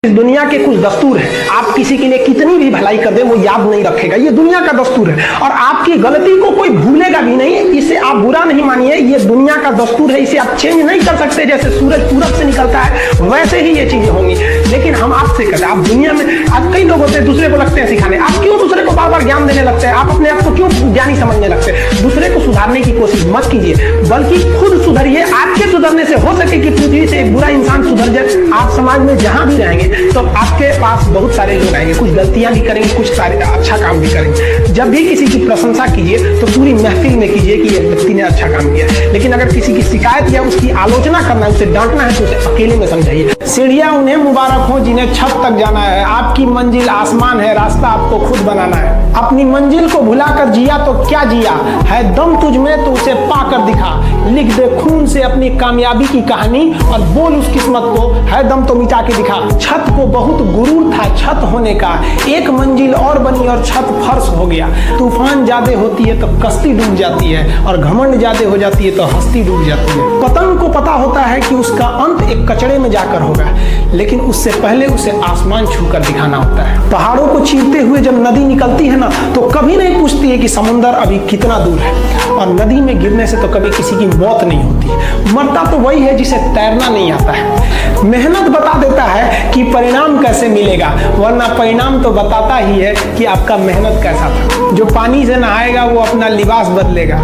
इस दुनिया के कुछ दस्तूर हैं, आप किसी के लिए कितनी भी भलाई कर दे वो याद नहीं रखेगा, ये दुनिया का दस्तूर है। और आपकी गलती को कोई भूलेगा भी नहीं, इसे आप बुरा नहीं मानिए, ये दुनिया का दस्तूर है, इसे आप चेंज नहीं कर सकते। जैसे सूरज पूरब से निकलता है वैसे ही ये चीजें होंगी। लेकिन हम आपसे कहते हैं, आप दुनिया में आज कई लोग होते हैं दूसरे को लगते हैं सिखाने, आप क्यों दूसरे को बार बार ज्ञान देने लगते हैं? आप अपने आप को क्यों ज्ञानी समझने लगते हैं? दूसरे को सुधारने की कोशिश मत कीजिए, बल्कि खुद सुधरिए। आपके सुधरने से हो सके कि पृथ्वी से एक बुरा इंसान सुधर जाए। आप समाज में जहां भी रहेंगे तो आपके पास बहुत सारे लोग आएंगे, कुछ गलतियां भी करेंगे, कुछ सारे अच्छा काम भी करेंगे। जब भी किसी की प्रशंसा कीजिए तो पूरी महफिल में कीजिए कि ये व्यक्ति ने अच्छा काम किया। लेकिन अगर किसी की शिकायत या उसकी आलोचना करना है, उसे डांटना है, तो उसे अकेले में समझाइए। सीढ़ियां उन्हें मुबारक हो जिन्हें छत तक जाना है, आपकी मंजिल आसमान है, रास्ता आपको खुद बनाना है। अपनी मंजिल को भुलाकर जिया तो क्या जिया है, दम तुझ में तो उसे पाकर दिखा। लिख दे खून से अपनी कामयाबी की कहानी और बोल उस किस्मत को, है दम तो मिटा के दिखा। छत को बहुत गुरूर था छत होने का, एक मंजिल और बनी और छत फर्श हो गया। तूफान ज्यादा होती है तो कश्ती डूब जाती है, और घमंड ज्यादा हो जाती है तो हस्ती डूब जाती है। पतंग को पता होता है कि उसका अंत एक कचड़े में जाकर होगा, लेकिन उससे पहले उसे आसमान छूकर दिखाना होता है। पहाड़ों को चीरते हुए जब नदी निकलती है ना, तो कभी नहीं पूछती है कि समुद्र अभी कितना दूर है, और नदी में गिरने से तो कभी किसी की मौत नहीं होती। मरता तो वही है जिसे तैरना नहीं आता है। मेहनत बता देता है कि परिणाम कैसे मिलेगा, वरना परिणाम तो बताता ही है कि आपका मेहनत कैसा था। जो पानी से नहाएगा वो अपना लिबास बदलेगा,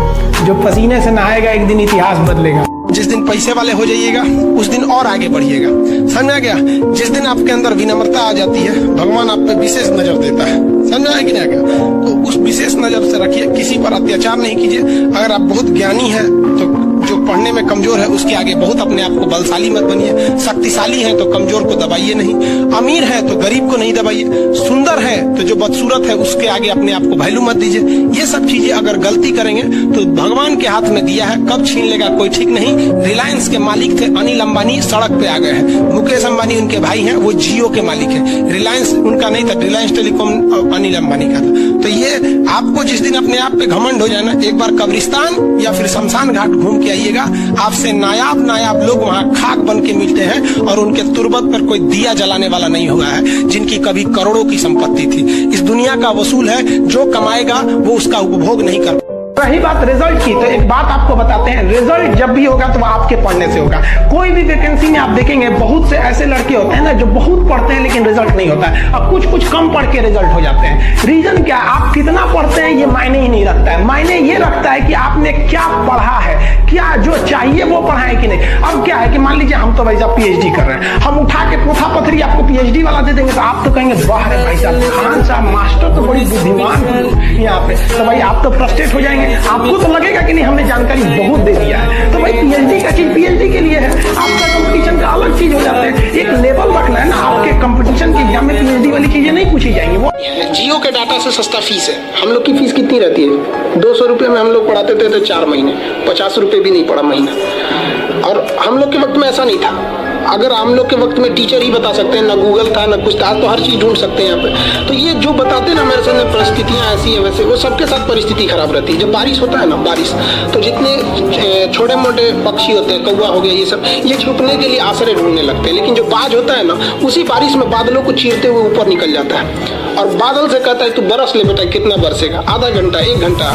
जो पसीने से नहाएगा एक दिन इतिहास बदलेगा। जिस दिन पैसे वाले हो जाइएगा उस दिन और आगे बढ़िएगा, समझा गया? जिस दिन आपके अंदर विनम्रता आ जाती है, भगवान आप पे विशेष नजर देता है, समझा है कि नहीं गया? तो उस विशेष नजर से रखिए, किसी पर अत्याचार नहीं कीजिए। अगर आप बहुत ज्ञानी है तो जो पढ़ने में कमजोर है उसके आगे बहुत अपने आप को बलशाली मत बनिए। शक्तिशाली है तो कमजोर को दबाइए नहीं, अमीर है तो गरीब को नहीं दबाइए, सुंदर है तो जो बदसूरत है उसके आगे अपने आप को वैल्यू मत दीजिए। ये सब चीजें अगर गलती करेंगे तो भगवान के हाथ में दिया है, कब छीन लेगा कोई ठीक नहीं। रिलायंस के मालिक थे अनिल अंबानी, सड़क पे आ गए हैं। मुकेश अंबानी उनके भाई हैं, वो जियो के मालिक है। रिलायंस उनका नहीं था, रिलायंस टेलीकॉम अनिल अंबानी का था। तो ये आपको जिस दिन अपने आप पे घमंड हो जाए ना, एक बार कब्रिस्तान या फिर शमशान घाट घूम के आइएगा, आपसे नायाब नायाब लोग वहाँ खाक बन के मिलते हैं, और उनके तुरबत पर कोई दिया जलाने वाला नहीं हुआ है, जिनकी कभी करोड़ों की संपत्ति थी। इस दुनिया का वसूल है, जो कमाएगा वो उसका उपभोग नहीं कर। रही बात रिजल्ट की, तो एक बात आपको बताते हैं, रिजल्ट जब भी होगा तो वो आपके पढ़ने से होगा। कोई भी वैकेंसी में आप देखेंगे बहुत से ऐसे लड़के होते हैं ना जो बहुत पढ़ते हैं लेकिन रिजल्ट नहीं होता है, और कुछ कुछ कम पढ़ के रिजल्ट हो जाते हैं। रीजन क्या? आप कितना पढ़ते हैं ये मायने ही नहीं रखता है, मायने ये रखता है कि आपने क्या पढ़ा है, क्या जो चाहिए वो पढ़ा है कि नहीं। अब क्या है कि मान लीजिए हम तो भाई साहब पीएचडी कर रहे हैं, हम उठा के पोथा पथरी आपको पीएचडी वाला दे देंगे तो आप तो कहेंगे वाह रे भाई साहब, खान साहब मास्टर तो बड़ी बुद्धिमान है यहाँ पे, तो भाई आप तो फ्रस्ट्रेट हो जाएंगे। आपको तो लगेगा कि नहीं हमने जानकारी बहुत दे दिया है। तो भाई पीएचडी का चीज पीएचडी के लिए है, आपका कंपटीशन का अलग चीज हो जाता है। एक लेवल रखना है ना, आपके कंपटीशन के एग्जाम में पीएचडी वाली चीजें नहीं पूछी जाएंगी। वो जियो के डाटा से सस्ता फीस है। हम लोग की फीस कितनी रहती है? 200 रुपये में हम लोग पढ़ाते थे तो 4 महीने, 50 रुपये भी नहीं पड़ा महीना। और हम लोग के वक्त में ऐसा नहीं था। अगर हम लोग के वक्त में टीचर ही बता सकते हैं, ना गूगल था ना कुछ था, तो हर चीज ढूंढ सकते हैं यहाँ पे। तो ये जो बताते हैं ना मेरे सामने परिस्थितियां ऐसी है वैसे, वो सबके साथ परिस्थिति खराब रहती है। जब बारिश होता है ना, बारिश तो जितने छोटे मोटे पक्षी होते हैं, कौवा हो गया, ये सब, ये छुपने के लिए आश्रय ढूंढने लगते हैं। लेकिन जो बाज होता है ना, उसी बारिश में बादलों को चीरते हुए ऊपर निकल जाता है, और बादल से कहता है तू बरस ले बेटा। कितना बरसेगा? आधा घंटा, 1 घंटा।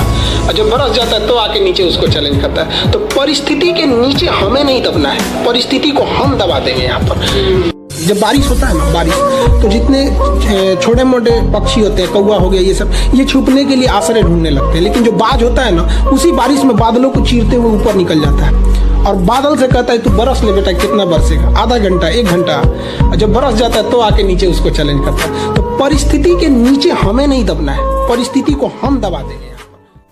और जब बरस जाता है तो आके नीचे उसको चैलेंज करता है। तो परिस्थिति के नीचे हमें नहीं दबना है, परिस्थिति को हम दबा देंगे यहाँ पर। जब बारिश होता है ना, बारिश तो जितने छोटे मोटे पक्षी होते हैं, कौवा हो गया, ये सब, ये छुपने के लिए आश्रय ढूंढने लगते हैं। लेकिन जो बाज होता है ना, उसी बारिश में बादलों को चीरते हुए ऊपर निकल जाता है, और बादल से कहता है तू बरस ले बेटा। कितना बरसेगा? आधा घंटा, 1 घंटा। और जब बरस जाता है तो आके नीचे उसको चैलेंज करता है। तो परिस्थिति के नीचे हमें नहीं दबना है, परिस्थिति को हम दबा देंगे।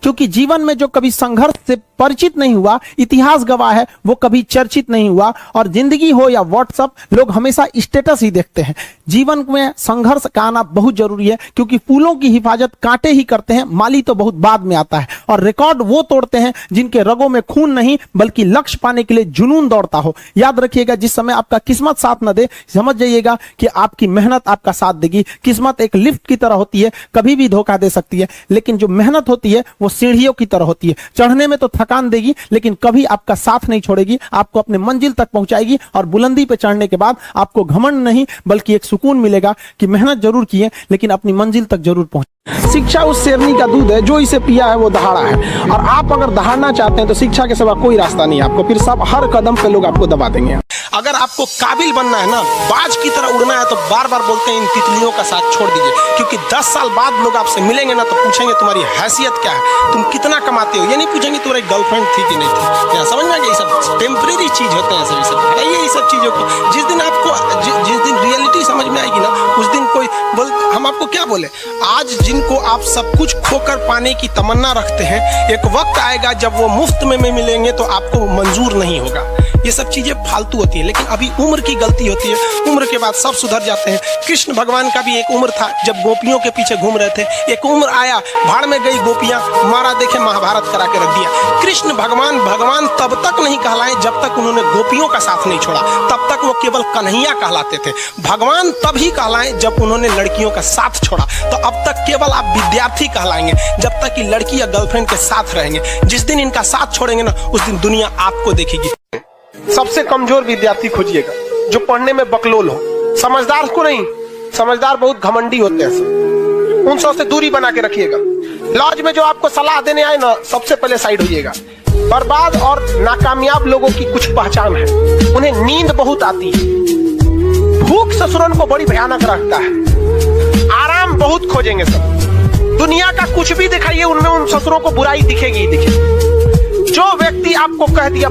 क्योंकि जीवन में जो कभी संघर्ष से परिचित नहीं हुआ, इतिहास गवाह है, वो कभी चर्चित नहीं हुआ। और जिंदगी हो या व्हाट्सएप, लोग हमेशा स्टेटस ही देखते हैं। जीवन में संघर्ष का आना बहुत जरूरी है, क्योंकि फूलों की हिफाजत कांटे ही करते हैं, माली तो बहुत बाद में आता है। और रिकॉर्ड वो तोड़ते हैं जिनके रगों में खून नहीं बल्कि लक्ष्य पाने के लिए जुनून दौड़ता हो। याद रखिएगा, जिस समय आपका किस्मत साथ न दे, समझ जाइएगा कि आपकी मेहनत आपका साथ देगी। किस्मत एक लिफ्ट की तरह होती है, कभी भी धोखा दे सकती है, लेकिन जो मेहनत होती है वो सीढ़ियों की तरह होती है, चढ़ने में तो थकान देगी लेकिन कभी आपका साथ नहीं छोड़ेगी, आपको अपने मंजिल तक पहुंचाएगी और बुलंदी पे चढ़ने के बाद आपको घमंड नहीं बल्कि एक सुकून मिलेगा कि मेहनत जरूर की है लेकिन अपनी मंजिल तक जरूर पहुंचे। शिक्षा उस शेरनी का दूध है जो इसे पिया है वो दहाड़ा है, और आप अगर दहाड़ना चाहते हैं तो शिक्षा के सिवा कोई रास्ता नहीं है आपको, फिर सब हर कदम पे लोग आपको दबा देंगे। अगर आपको काबिल बनना है ना, बाज की तरह उड़ना है, तो बार बार बोलते हैं इन तितलियों का साथ छोड़ दीजिए, क्योंकि 10 साल बाद लोग आपसे मिलेंगे ना तो पूछेंगे तुम्हारी हैसियत क्या है, तुम कितना कमाते हो। ये नहीं पूछेंगे तुम्हारी गर्लफ्रेंड थी कि नहीं थी। यहाँ समझ में आ गया, ये सब टेम्परेरी चीज होते हैं, सभी सब हटाइए ये सब चीजों को। जिस दिन आपको जिस दिन रियलिटी समझ में आएगी ना, उस दिन कोई हम आपको क्या बोले। आज जिनको आप सब कुछ खोकर पाने की तमन्ना रखते हैं, एक वक्त आएगा जब वो मुफ्त में मिलेंगे तो आपको मंजूर नहीं होगा। ये सब चीजें फालतू होती है, लेकिन अभी उम्र की गलती होती है, उम्र के बाद सब सुधर जाते हैं। कृष्ण भगवान का भी एक उम्र था जब गोपियों के पीछे घूम रहे थे, एक उम्र आया भाड़ में गई गोपियां, मारा देखे महाभारत करा के रख दिया। कृष्ण भगवान तब तक नहीं कहलाए जब तक उन्होंने गोपियों का साथ नहीं छोड़ा, तब तक वो केवल कन्हैया कहलाते थे। भगवान तभी कहलाए जब उन्होंने लड़कियों का साथ छोड़ा, तो अब तक केवल आप विद्यार्थी कहलाएंगे जब तक कि लड़की या गर्लफ्रेंड के साथ रहेंगे। जिस दिन इनका साथ छोड़ेंगे ना, उस दिन दुनिया आपको देखेगी। सबसे कमजोर विद्यार्थी खोजिएगा जो पढ़ने में बकलोल हो, समझदार को नहीं, समझदार बहुत घमंडी होते हैं सब, उन सब से दूरी बना के रखिएगा। लॉज में जो आपको सलाह देने आए ना, सबसे पहले साइड होइएगा। बर्बाद और नाकामयाब लोगों की कुछ पहचान है, उन्हें नींद बहुत आती है, भूख ससुरन को बड़ी भयानक रखता है, आराम बहुत खोजेंगे सब। दुनिया का कुछ भी दिखाइए, उनमें उन ससुरों को बुराई दिखेगी ही दिखेगी। जो व्यक्ति आपको कह दिया